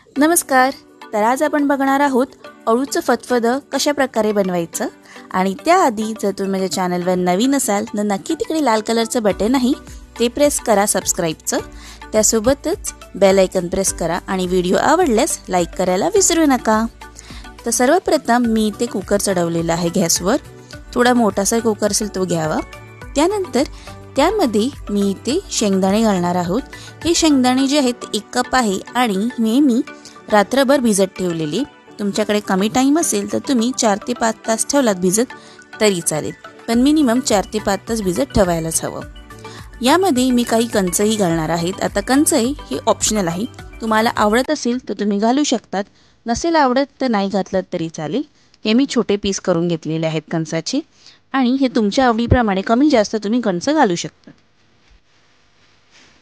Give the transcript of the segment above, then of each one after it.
नमस्कार. तर आज आपण बघणार आहोत अळूचं फतफदं कशा प्रकारे बनवायचं. आणि त्याआधी जर तुम्ही माझ्या चॅनलवर नवीन असाल तर नक्की तिकडे लाल कलरचं बटन आहे ते प्रेस करा सबस्क्राईबचं. त्यासोबतच बेल आयकन प्रेस करा आणि व्हिडिओ आवडल्यास लाईक करायला विसरू नका. तर सर्वप्रथम मी इथे कुकर चढवलेला आहे गॅसवर. थोडा मोठासा कुकर असेल तो घ्यावा. त्यानंतर त्यामध्ये मी इथे शेंगदाणे घालणार आहोत. हे शेंगदाणे जे आहेत 1 कप आहे आणि मी रात्रभर भिजत ठेवलेले. तुमच्याकडे कमी टाईम असेल तर तुम्ही 4 ते 5 तास ठेवलात भिजत तरी चालेल, पण मिनिमम 4 ते 5 तास भिजत ठेवायलाच हवं. यामध्ये मी काही कंचही घालणार आहेत. आता कंच हे ऑप्शनल आहे, तुम्हाला आवडत असेल तर तुम्ही घालू शकतात, नसेल आवडत तर नाही घातलं तरी चालेल. हे मी छोटे पीस करून घेतलेले आहेत कंचाचे आणि हे तुमच्या आवडीप्रमाणे कमी जास्त तुम्ही कंच घालू शकता.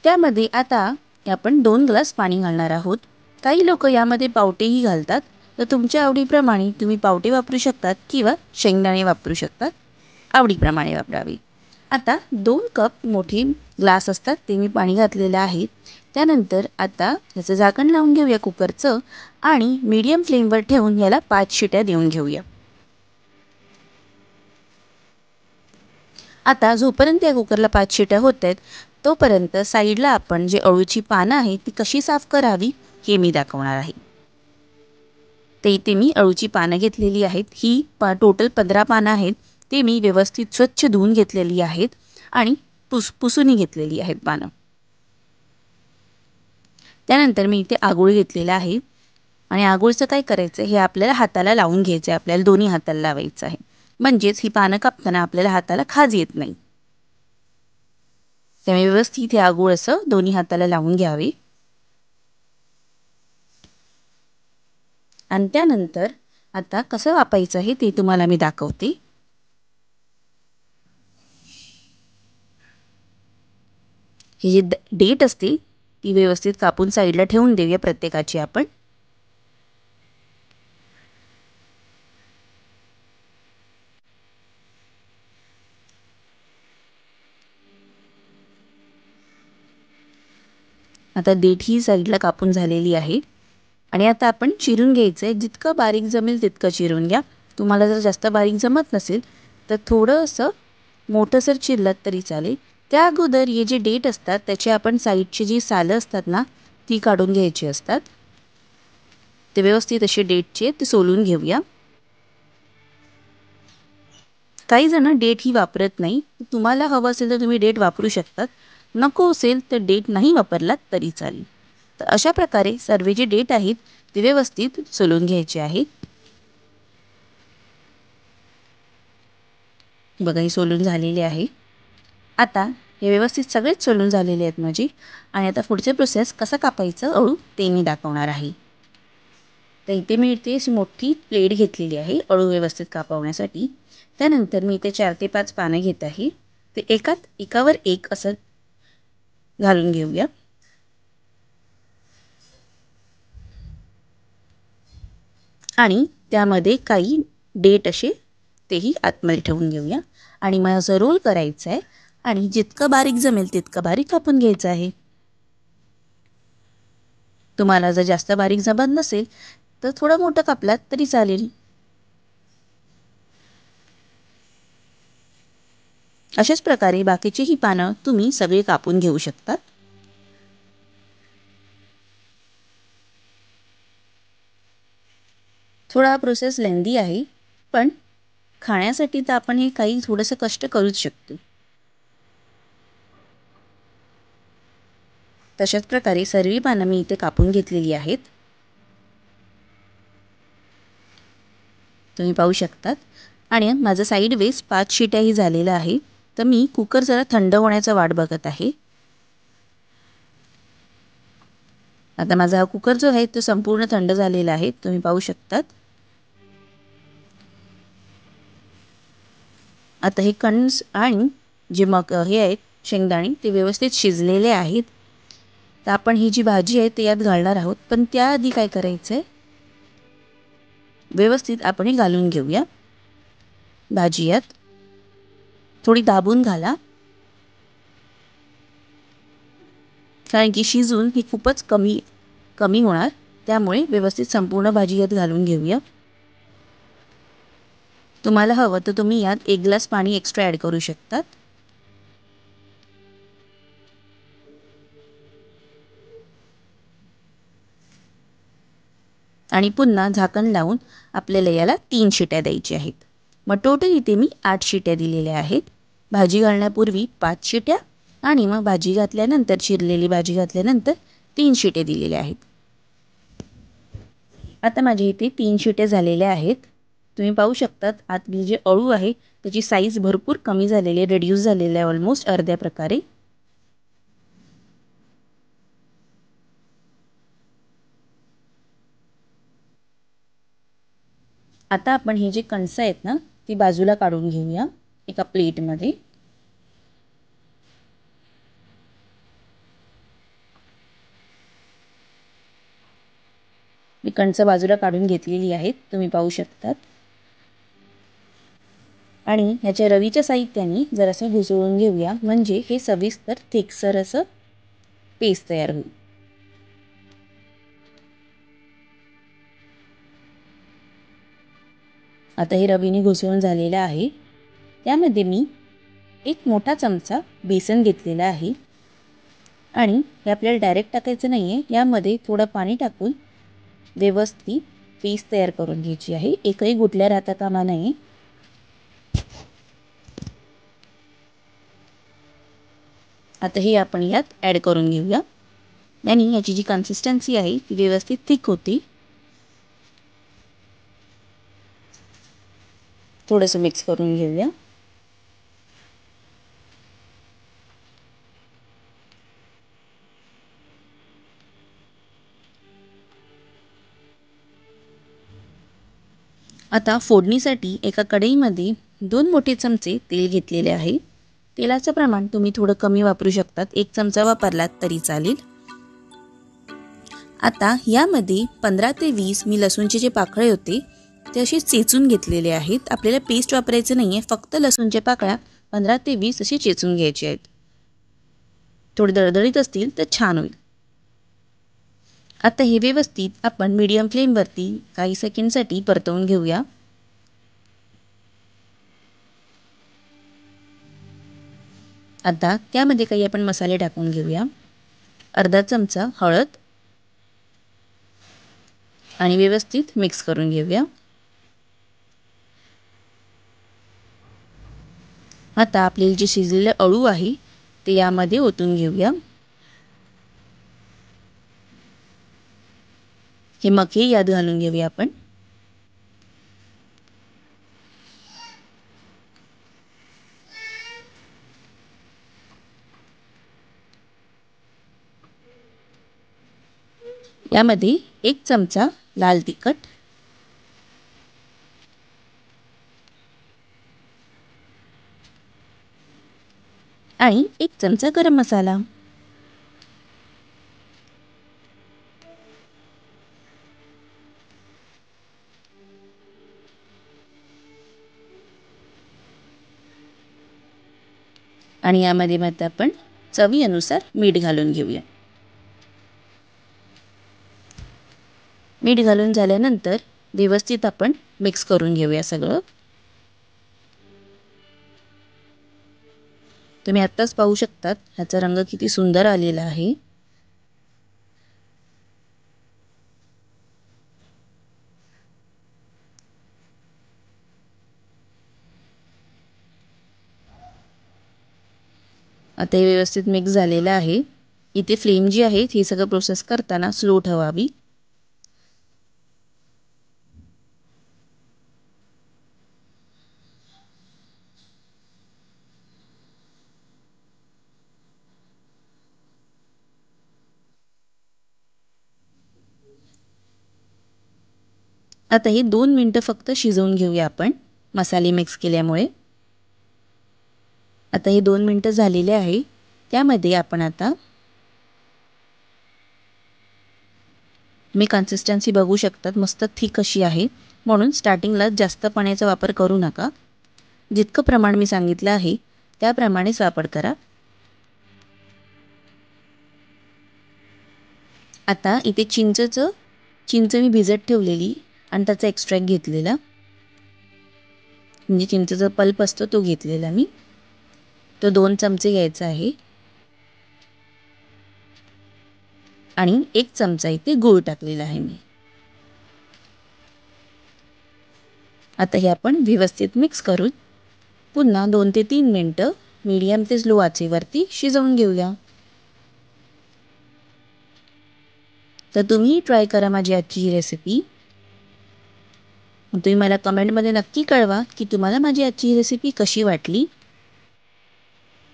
त्यामध्ये आता आपण 2 ग्लास पाणी घालणार आहोत. काही लोक यामध्ये पावटेही घालतात, तर तुमच्या आवडीप्रमाणे तुम्ही पावटे वापरू शकतात किंवा शेंगदाणे वापरू शकतात, आवडीप्रमाणे वापरावे. आता 2 कप मोठे ग्लास असतात ते मी पाणी घातलेलं आहे. त्यानंतर आता याचं झाकण लावून घेऊया कुकरचं आणि मीडियम फ्लेमवर ठेवून याला 5 शिट्या देऊन घेऊया. आता जोपर्यंत या कुकरला 5 शिट्या होत आहेत तोपर्यंत साईडला आपण जे अळूची पानं आहेत ती कशी साफ करावी हे मी दाखवणार आहे. ते इथे मी अळूची पानं घेतलेली आहेत. ही टोटल 15 पानं आहेत. ते मी व्यवस्थित स्वच्छ धुवून घेतलेली आहेत आणि पुसूनही घेतलेली आहेत पानं. त्यानंतर मी इथे आगोळ घेतलेला आहे आणि आगोळचं काय करायचं हे आपल्याला हाताला लावून घ्यायचं आहे. आपल्याला दोन्ही हाताला लावायचं आहे, म्हणजेच ही पानं कापताना आपल्याला हाताला खाज येत नाही. त्यामुळे व्यवस्थित हे आगोळ असं दोन्ही हाताला लावून घ्यावे. आणि त्यानंतर आता कसं वापायचं आहे ते तुम्हाला मी दाखवते. ही जी डेट असते ती व्यवस्थित कापून साईडला ठेवून देऊया प्रत्येकाची आपण. आता देठ ही साईडला कापून झालेली आहे आणि आता आपण चिरून घ्यायचं आहे. जितकं बारीक जमेल तितकं चिरून घ्या. तुम्हाला जर जास्त बारीक जमत नसेल तर थोडं असं मोठंसर चिरलात तरी चालेल. त्या अगोदर हे जे डेट असतात त्याचे आपण साईडची जी सालं असतात ना ती काढून घ्यायची असतात. ते व्यवस्थित असे डेटचे ते सोलून घेऊया. काही जण डेट ही वापरत नाही. तुम्हाला हवं असेल तर तुम्ही डेट वापरू शकतात, नको असेल तर डेट नाही वापरलात तरी चालेल. तर अशा प्रकारे सर्व जे डेट आहेत ते व्यवस्थित सोलून घ्यायचे आहेत. बघा ही सोलून झालेली आहे. आता हे व्यवस्थित सगळेच सोलून झालेले आहेत माझी. आणि आता पुढचे प्रोसेस कसं कापायचं अळू ते मी दाखवणार आहे. तर इथे मी अशी मोठी प्लेट घेतलेली आहे अळू व्यवस्थित कापवण्यासाठी. त्यानंतर मी इथे 4 ते 5 पानं घेत आहे. ते एकावर एक असं घालून घेऊया. आणि त्यामध्ये काही डेट असे तेही आतमध्ये ठेवून घेऊया. आणि मला असं रोल करायचं आहे आणि जितकं बारीक जमेल तितकं बारीक कापून घ्यायचं आहे. तुम्हाला जर जास्त बारीक जमत नसेल तर थोडं मोठं कापलात तरी चालेल. अशाच प्रकारे बाकीची ही पानं तुम्ही सगळे कापून घेऊ शकतात. थोडा प्रोसेस लेंदी आहे, पण खाण्यासाठी तर आपण हे काही थोडंसं कष्ट करूच शकतो. तशाच प्रकारे सर्व पानं मी इथे कापून घेतलेली आहेत. तुम्ही पाहू शकतात. आणि माझं साईड वेस 5 शिट्याही झालेलं आहे. तर मी कुकर जरा थंड होण्याचा वाट बघत आहे. आता माझा हा कुकर जो आहे तो संपूर्ण थंड झालेला आहे, तुम्ही पाहू शकतात. आता हे कणस आणि जे हे आहेत शेंगदाणे ते व्यवस्थित शिजलेले आहेत. तर आपण ही जी भाजी आहे ते यात घालणार आहोत, पण त्याआधी काय करायचं आहे व्यवस्थित आपण हे घालून घेऊया. भाजी यात थोडी दाबून घाला, कारण की शिजून ही खूपच कमी होणार. त्यामुळे व्यवस्थित संपूर्ण भाजी यात घालून घेऊया। तुम्हाला हवं तर तुम्ही यात 1 ग्लास पाणी एक्स्ट्रा ॲड करू शकतात। आणि पुन्हा झाकण लावून आपल्याला याला 3 शिट्या द्यायच्या आहेत। मग टोटल इथे मी 8 शिट्या दिलेल्या आहेत। भाजी घालण्यापूर्वी 5 शिट्या आणि मग भाजी घातल्यानंतर चिरलेली भाजी घातल्यानंतर 3 शिट्या दिलेल्या आहेत। आता माझे इथे 3 शिट्या झालेल्या आहेत। तुम्ही पाहू शकतात आतली जे अळू आहे त्याची साईज भरपूर कमी झालेली आहे, रिड्यूस झालेली आहे ऑलमोस्ट अर्ध्या प्रकारे। आता आपण हे जे कणसं आहेत ना ती बाजूला काढून घेऊया एका प्लेटमध्ये। मी कणसं बाजूला काढून घेतलेली आहेत, तुम्ही पाहू शकतात। आणि ह्याच्या रवीच्या साहित्याने जरासं घुसळून घेऊया म्हणजे हे सविस्तर थिकसर असं पेस्ट तयार होईल। आता हे रवीने घुसळून झालेलं आहे। त्यामध्ये मी 1 मोठा चमचा बेसन घेतलेला आहे आणि हे आपल्याला डायरेक्ट टाकायचं नाही आहे, यामध्ये थोडं पाणी टाकून व्यवस्थित पेस्ट तयार करून घ्यायची आहे। एकही गुठल्या राहता कामा नये। आता हे आपण यात ॲड करून घेऊया आणि याची जी कन्सिस्टन्सी आहे ती व्यवस्थित थिक होती। थोडंसं मिक्स करून घेऊया। आता फोडणीसाठी एका कढईमध्ये 2 मोठे चमचे तेल घेतलेले आहे। तेलाचं प्रमाण तुम्ही थोडं कमी वापरू शकतात, 1 चमचा वापरलात तरी चालेल। आता यामध्ये 15 ते 20 मी लसूणचे जे पाकळे होते ते असे चेचून घेतलेले आहेत। आपल्याला पेस्ट वापरायचं नाही आहे, फक्त लसूणच्या पाकळ्या 15 ते 20 असे चेचून घ्यायचे आहेत। थोडे दळदळीत असतील तर छान होईल। आता हे व्यवस्थित आपण मीडियम फ्लेमवरती काही सेकंडसाठी परतवून घेऊया। आता त्यामध्ये काही आपण मसाले टाकून घेऊया। अर्धा चमचा हळद आणि व्यवस्थित मिक्स करून घेऊया। आता आपले जे शिजलेले अळू आहे ते यामध्ये ओतून घेऊया। हे मके यात घालून घेऊया आपण। यामध्ये 1 चमचा लाल तिखट आणि 1 चमचा गरम मसाला। आणि यामध्ये मग आपण चवीनुसार मीठ घालून घेऊया। मीठ घालून झाल्यानंतर व्यवस्थित आपण मिक्स करून घेऊया सगळं। तुम्ही आत्ताच पाहू शकतात ह्याचा रंग किती सुंदर आलेला आहे। आता हे व्यवस्थित मिक्स झालेलं आहे। इथे फ्लेम जी आहे ही सगळं प्रोसेस करताना स्लो ठेवावी। आता हे 2 मिनिटं फक्त शिजवून घेऊया आपण मसाले मिक्स केल्यामुळे। आता हे 2 मिनिटं झालेले आहे। त्यामध्ये आपण आता मी कन्सिस्टन्सी बघू शकतात मस्त थिक अशी आहे, म्हणून स्टार्टिंगला जास्त पाण्याचा वापर करू नका। जितकं प्रमाण मी सांगितलं आहे त्याप्रमाणेच वापर करा। आता इथे चिंचेचं चिंच मी भिजत ठेवलेली आणि त्याचा एक्स्ट्रॅक्ट घेतलेला, म्हणजे चिंचेचा पल्प असतो तो घेतलेला मी, तो 2 चमचे घ्यायचा आहे आणि 1 चमचा इथे गूळ टाकलेला आहे मी. आता हे आपण व्यवस्थित मिक्स करून पुन्हा 2 ते 3 मिनटं मीडियम ते स्लो आचेवरती शिजवून घेऊया. तर तुम्ही ट्राय करा माझी आजची ही रेसिपी. तुम्ही मला कमेंटमध्ये नक्की कळवा की तुम्हाला माझी आजची ही रेसिपी कशी वाटली.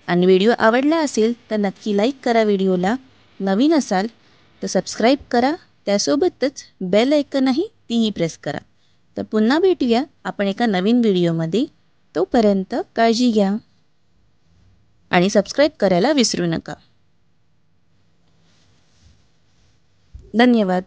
आणि व्हिडिओ आवडला असेल तर नक्की लाईक करा व्हिडिओला. नवीन असाल तर सबस्क्राईब करा. त्यासोबतच बेल आयकॉनही तीही प्रेस करा. तर पुन्हा भेटूया आपण एका नवीन व्हिडिओमध्ये. तोपर्यंत काळजी घ्या आणि सबस्क्राईब करायला विसरू नका. धन्यवाद.